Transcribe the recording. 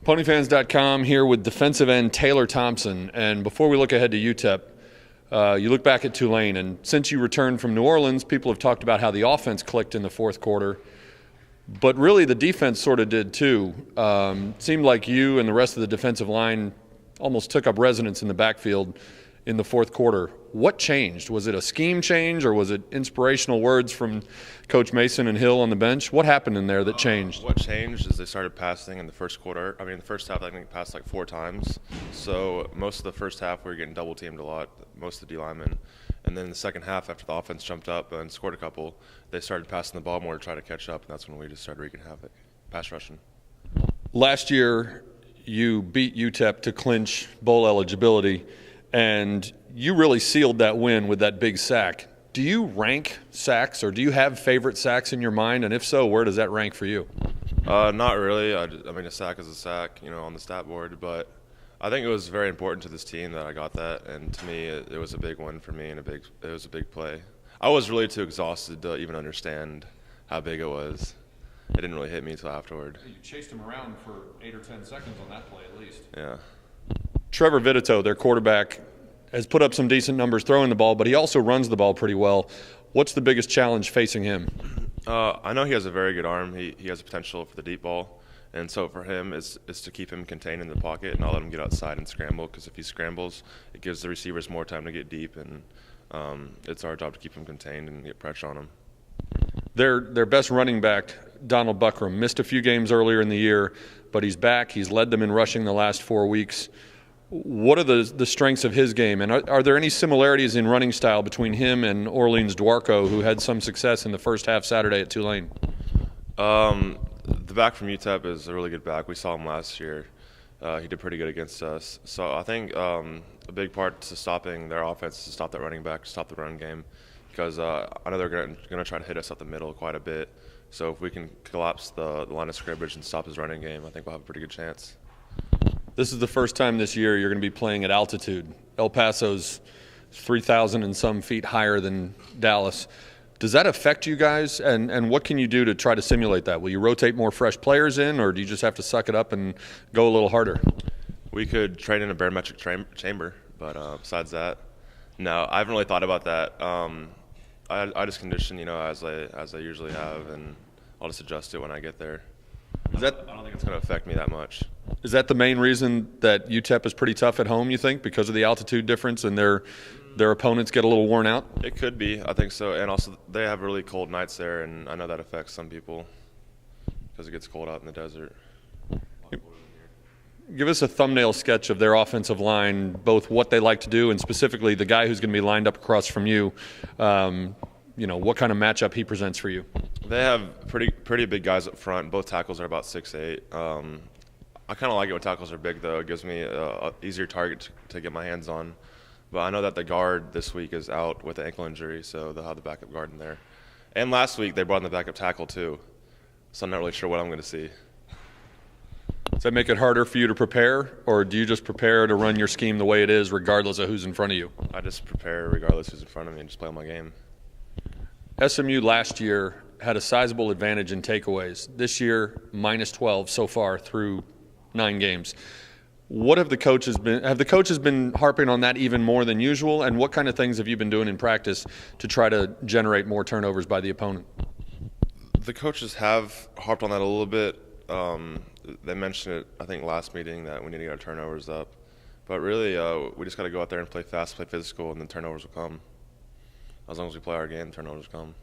Ponyfans.com here with defensive end Taylor Thompson. And before we look ahead to UTEP, you look back at Tulane. And since you returned from New Orleans, people have talked about how the offense clicked in the fourth quarter. But really the defense sort of did too. Seemed like you and the rest of the defensive line almost took up residence in the backfield in the fourth quarter. What changed? Was it a scheme change or was it inspirational words from Coach Mason and Hill on the bench? What happened in there that changed? What changed is they started passing in the first quarter. I mean, the first half I think passed like 4 times. So most of the first half we were getting double teamed a lot, most of the D linemen. And then in the second half, after the offense jumped up and scored a couple, they started passing the ball more to try to catch up, and that's when we just started wreaking havoc, pass rushing. Last year, you beat UTEP to clinch bowl eligibility, and you really sealed that win with that big sack. Do you rank sacks, or do you have favorite sacks in your mind? And if so, where does that rank for you? Not really. I mean, a sack is a sack, on the stat board. But I think it was very important to this team that I got that, and to me, it was a big win for me, and it was a big play. I was really too exhausted to even understand how big it was. It didn't really hit me until afterward. You chased him around for 8 or 10 seconds on that play at least. Yeah. Trevor Vitito, their quarterback, has put up some decent numbers throwing the ball, but he also runs the ball pretty well. What's the biggest challenge facing him? I know he has a very good arm. He has a potential for the deep ball. And so for him, is to keep him contained in the pocket and not let him get outside and scramble, because if he scrambles, it gives the receivers more time to get deep, and it's our job to keep him contained and get pressure on him. Their best running back, Donald Buckram, missed a few games earlier in the year, but he's back. He's led them in rushing the last 4 weeks. What are the strengths of his game, and are there any similarities in running style between him and Orleans Dwarko, who had some success in the first half Saturday at Tulane? The back from UTEP is a really good back. We saw him last year. He did pretty good against us. So I think a big part to stopping their offense is to stop that running back, to stop the run game, because I know they're going to try to hit us up the middle quite a bit. So if we can collapse the line of scrimmage and stop his running game, I think we'll have a pretty good chance. This is the first time this year you're going to be playing at altitude. El Paso's 3,000 and some feet higher than Dallas. Does that affect you guys, and what can you do to try to simulate that? Will you rotate more fresh players in, or do you just have to suck it up and go a little harder? We could train in a barometric chamber, but besides that, no, I haven't really thought about that. I just condition, as I usually have, and I'll just adjust it when I get there. I don't think it's going to affect me that much. Is that the main reason that UTEP is pretty tough at home, you think, because of the altitude difference and their opponents get a little worn out? It could be. I think so. And also they have really cold nights there, and I know that affects some people because it gets cold out in the desert. Give us a thumbnail sketch of their offensive line, both what they like to do and specifically the guy who's going to be lined up across from you. What kind of matchup he presents for you. They have pretty big guys up front. Both tackles are about 6'8". I kind of like it when tackles are big, though. It gives me an easier target to get my hands on. But I know that the guard this week is out with an ankle injury, so they'll have the backup guard in there. And last week they brought in the backup tackle too, so I'm not really sure what I'm going to see. Does that make it harder for you to prepare, or do you just prepare to run your scheme the way it is regardless of who's in front of you? I just prepare regardless who's in front of me and just play my game. SMU last year had a sizable advantage in takeaways. This year, minus 12 so far through 9 games. What have the coaches been? Have the coaches been harping on that even more than usual? And what kind of things have you been doing in practice to try to generate more turnovers by the opponent? The coaches have harped on that a little bit. They mentioned it, I think, last meeting that we need to get our turnovers up. But really, we just got to go out there and play fast, play physical, and then turnovers will come. As long as we play our game, turnovers come.